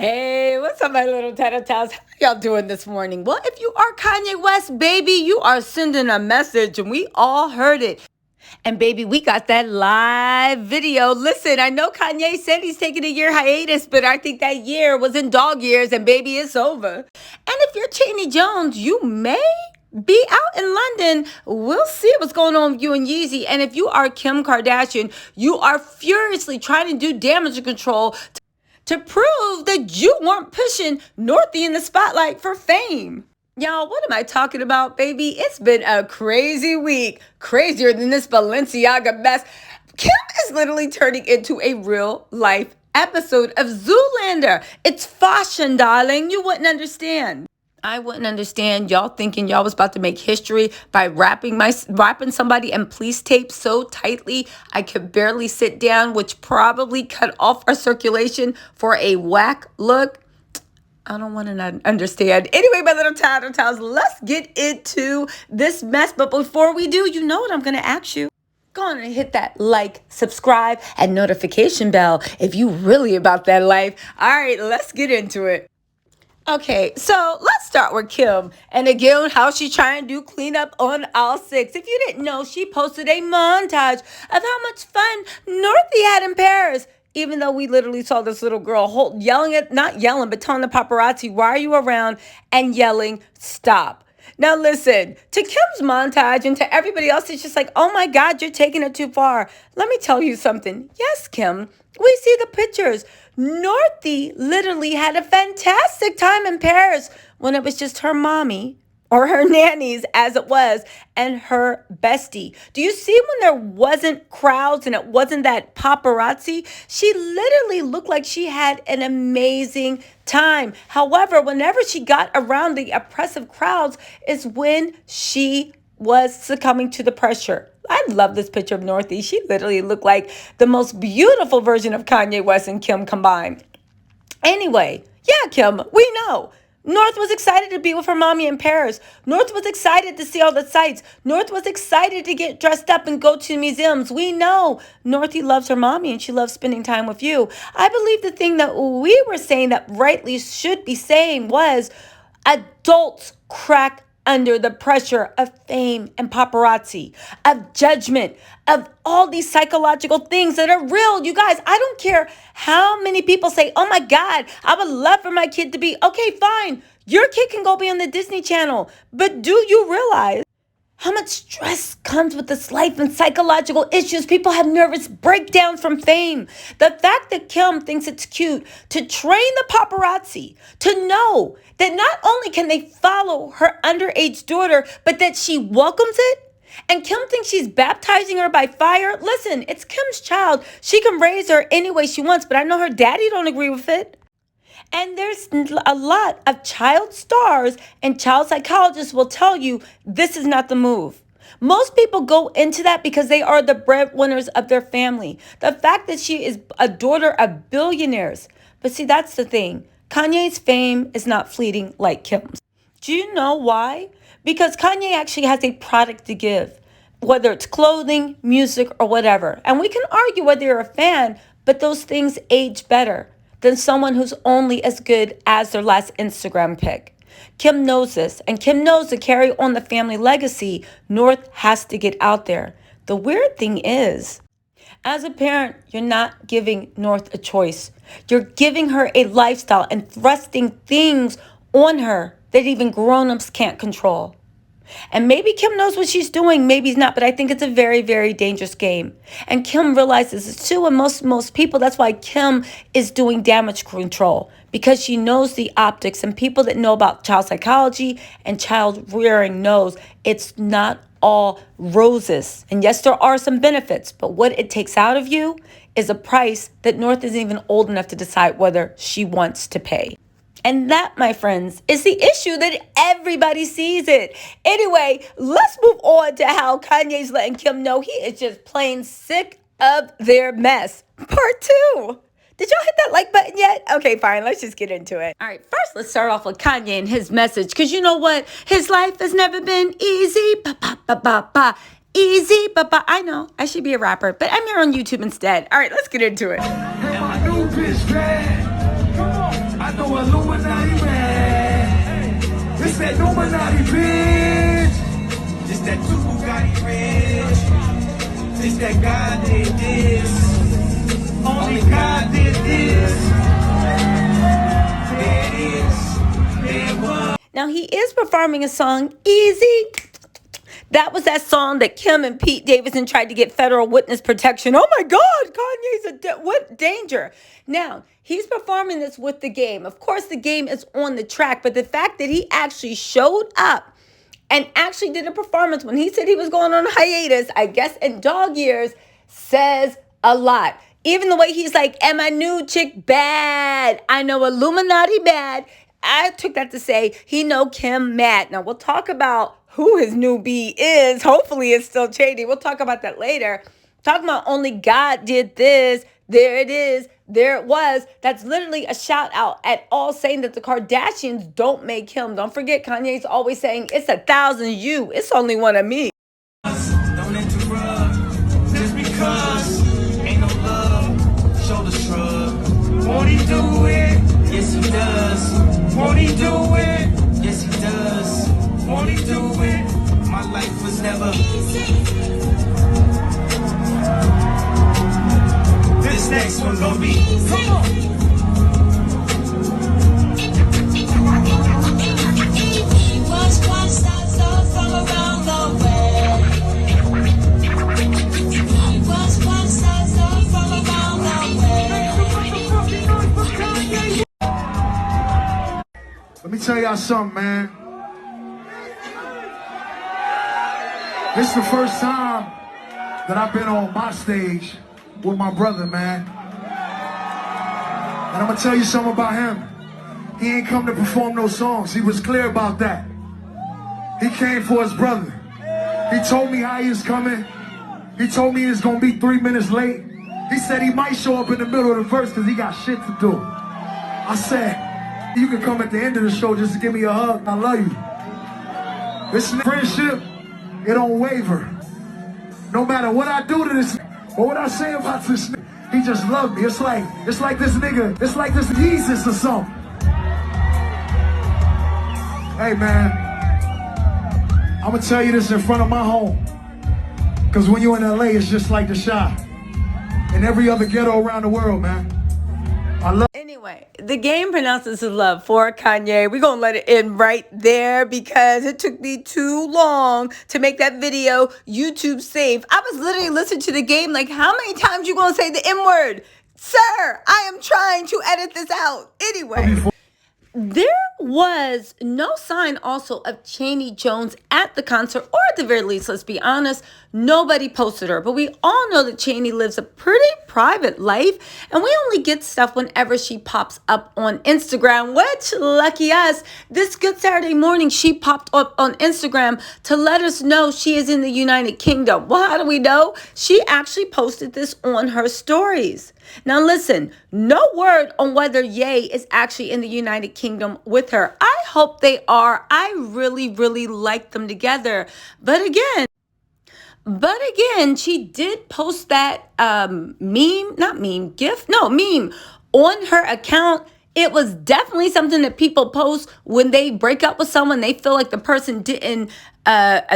Hey, what's up, my little tattletales? How y'all doing this morning? Well, if you are Kanye West, baby, you are sending a message, and we all heard it. And baby, we got that live video. Listen, I know Kanye said he's taking a year hiatus, but I think that year was in dog years, and baby, it's over. And if you're Chaney Jones, you may be out in London. We'll see what's going on with you and Yeezy. And if you are Kim Kardashian, you are furiously trying to do damage control to prove that you weren't pushing Northy in the spotlight for fame. Y'all, what am I talking about, baby? It's been a crazy week. Crazier than this Balenciaga mess. Kim is literally turning into a real life episode of Zoolander. It's fashion, darling. You wouldn't understand. I wouldn't understand y'all thinking y'all was about to make history by wrapping somebody in police tape so tightly I could barely sit down, which probably cut off our circulation for a whack look. I don't want to understand. Anyway, my little tattletales, let's get into this mess. But before we do, you know what I'm going to ask you. Go on and hit that like, subscribe, and notification bell if you really about that life. All right, let's get into it. Okay, so let's start with Kim. And again, how she's trying to do cleanup on all six. If you didn't know, she posted a montage of how much fun Northy had in Paris. Even though we literally saw this little girl not yelling, but telling the paparazzi, why are you around? And yelling, stop. Now listen, to Kim's montage and to everybody else, it's just like, oh my God, you're taking it too far. Let me tell you something. Yes, Kim, we see the pictures. Northy literally had a fantastic time in Paris when it was just her mommy, or her nannies as it was, and her bestie. Do you see when there wasn't crowds and it wasn't that paparazzi? She literally looked like she had an amazing time. However, whenever she got around the oppressive crowds is when she was succumbing to the pressure. I love this picture of Northy. She literally looked like the most beautiful version of Kanye West and Kim combined. Anyway, yeah, Kim, we know. North was excited to be with her mommy in Paris. North was excited to see all the sights. North was excited to get dressed up and go to museums. We know Northy loves her mommy and she loves spending time with you. I believe the thing that we were saying that rightly should be saying was adults crack under the pressure of fame and paparazzi, of judgment, of all these psychological things that are real. You guys, I don't care how many people say, oh my God, I would love for my kid to be, okay, fine. Your kid can go be on the Disney Channel. But do you realize how much stress comes with this life and psychological issues? People have nervous breakdowns from fame. The fact that Kim thinks it's cute to train the paparazzi to know that not only can they follow her underage daughter, but that she welcomes it. And Kim thinks she's baptizing her by fire. Listen, it's Kim's child. She can raise her any way she wants, but I know her daddy don't agree with it. And there's a lot of child stars and child psychologists will tell you this is not the move. Most people go into that because they are the breadwinners of their family. The fact that she is a daughter of billionaires. But see, that's the thing. Kanye's fame is not fleeting like Kim's. Do you know why? Because Kanye actually has a product to give, whether it's clothing, music, or whatever. And we can argue whether you're a fan, but those things age better than someone who's only as good as their last Instagram pic. Kim knows this, and Kim knows to carry on the family legacy, North has to get out there. The weird thing is, as a parent, you're not giving North a choice. You're giving her a lifestyle and thrusting things on her that even grown-ups can't control. And maybe Kim knows what she's doing, maybe not, but I think it's a very, very dangerous game. And Kim realizes it too, and most people, that's why Kim is doing damage control, because she knows the optics, and people that know about child psychology and child rearing knows it's not all roses. And yes, there are some benefits, but what it takes out of you is a price that North isn't even old enough to decide whether she wants to pay. And that, my friends, is the issue that everybody sees it. Anyway, let's move on to how Kanye's letting Kim know he is just plain sick of their mess. Part 2. Did y'all hit that like button yet? Okay, fine. Let's just get into it. All right, first, let's start off with Kanye and his message. Because you know what? His life has never been easy. Easy. I know. I should be a rapper. But I'm here on YouTube instead. All right, let's get into it. that Illuminati bitch. This that two Bugatti rich. This that God did this. Only God did this. There it is. There it was. Now he is performing a song, Easy. That was that song that Kim and Pete Davidson tried to get federal witness protection. Oh my God, Kanye's what danger. Now, he's performing this with The Game. Of course, The Game is on the track, but the fact that he actually showed up and actually did a performance when he said he was going on hiatus, I guess in dog years, says a lot. Even the way he's like, and my new chick bad. I know Illuminati bad. I took that to say he know Kim mad. Now, we'll talk about who his new B is. Hopefully, it's still Chaney. We'll talk about that later. Talking about only God did this. There it is. There it was. That's literally a shout out at all saying that the Kardashians don't make him. Don't forget, Kanye's always saying, it's 1,000 you. It's only one of me. Don't interrupt. Just because ain't no love. Shoulder shrug. Won't he do it? Yes, he does. Won't he do it? Yes, he does. Won't he do it? My life was never easy. This next one gonna be easy. Come on. He was one star from around the way. He was one star from around the way. Let me tell y'all something, man. This is the first time that I've been on my stage with my brother, man. And I'm gonna tell you something about him. He ain't come to perform no songs. He was clear about that. He came for his brother. He told me how he was coming. He told me he was gonna be 3 minutes late. He said he might show up in the middle of the verse because he got shit to do. I said, you can come at the end of the show just to give me a hug. I love you. This friendship, it don't waver. No matter what I do to this or what I say about this nigga, he just loved me. It's like this nigga, it's like this Jesus or something. Hey man, I'm gonna tell you this in front of my home. Cause when you're in LA, it's just like the shop. And every other ghetto around the world, man. I love. Anyway, The Game pronounces his love for Kanye. We're going to let it end right there because it took me too long to make that video YouTube safe. I was literally listening to The Game like, how many times you going to say the N-word? Sir, I am trying to edit this out. Anyway. There was no sign also of Chaney Jones at the concert, or at the very least, let's be honest, nobody posted her. But we all know that Chaney lives a pretty private life, and we only get stuff whenever she pops up on Instagram, which, lucky us, this Good Saturday morning, she popped up on Instagram to let us know she is in the United Kingdom. Well, how do we know? She actually posted this on her stories. Now listen, no word on whether Ye is actually in the United Kingdom with her. I hope they are. I really, really like them together. But again, she did post that meme on her account. It was definitely something that people post when they break up with someone. They feel like the person didn't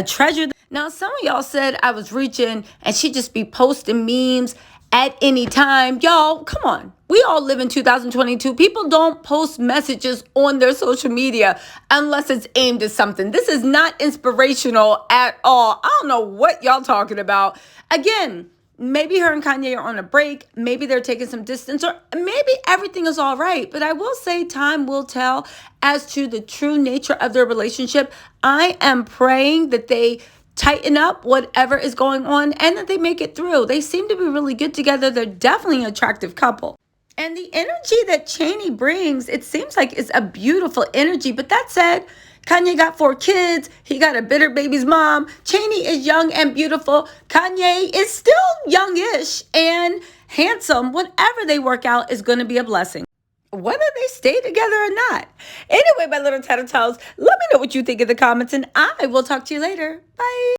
treasure them. Now, some of y'all said I was reaching and she just be posting memes at any time. Y'all, come on. We all live in 2022. People don't post messages on their social media unless it's aimed at something. This is not inspirational at all. I don't know what y'all talking about. Again, maybe her and Kanye are on a break. Maybe they're taking some distance, or maybe everything is all right. But I will say time will tell as to the true nature of their relationship. I am praying that they tighten up whatever is going on and that they make it through. They seem to be really good together. They're definitely an attractive couple. And the energy that Chaney brings, it seems like it's a beautiful energy. But that said, Kanye got 4 kids. He got a bitter baby's mom. Chaney is young and beautiful. Kanye is still youngish and handsome. Whatever they work out is going to be a blessing, whether they stay together or not. Anyway, my little tattletales, let me know what you think in the comments, and I will talk to you later. Bye.